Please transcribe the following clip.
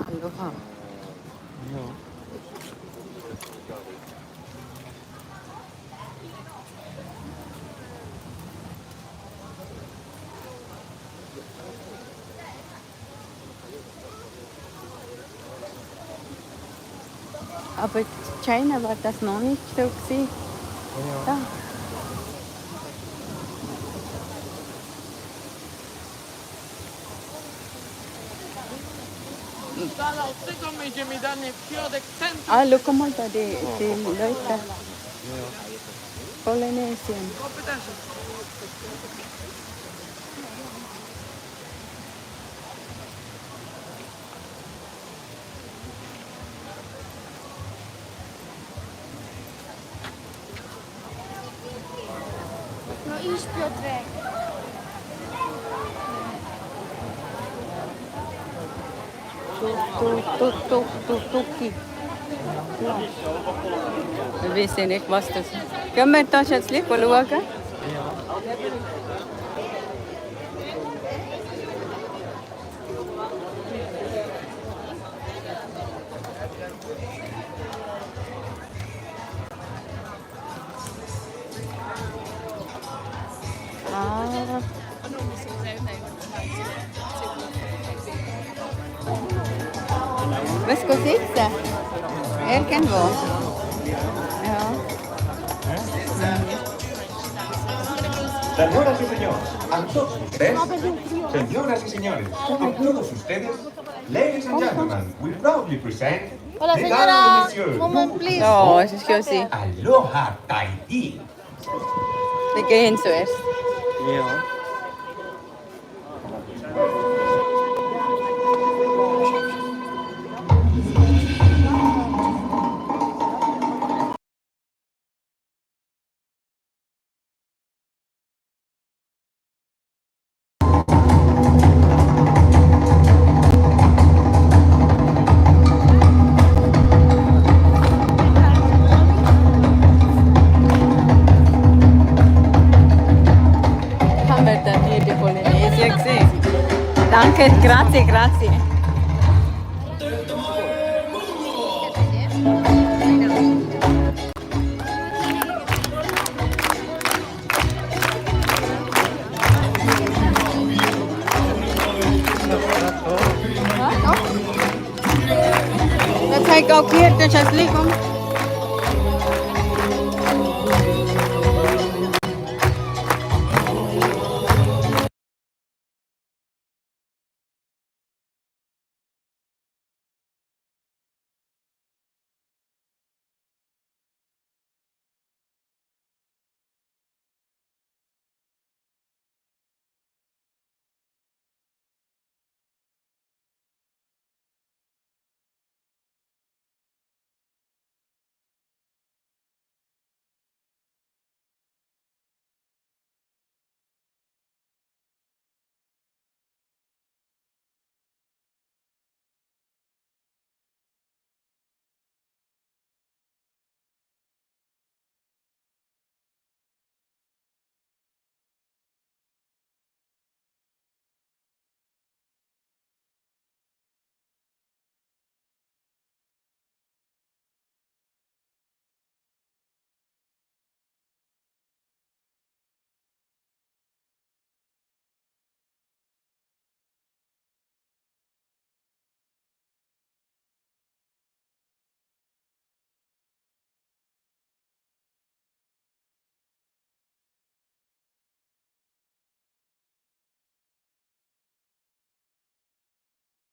Aloha. Aber China war das noch nicht so gewesen. Da. Ah, look mal da, die Leute. Polynesien. No iść Piotrek. Tuki. Wir wissen nicht, was das ist. Können wir das jetzt lieber schauen? Ah. Was geht sitzen? Irgendwo. Ja. Señoras y señores, a todos ustedes, señoras y señores, a todos ustedes, ladies and gentlemen, we proudly present Hola Mesdames señora, et Messieurs, moment please. Oh, es ist ja sie. Aloha Tahiti. Wir gehen zuerst. Ja. Haben wir dann hier die Polynesien gesehen? Danke, grazie.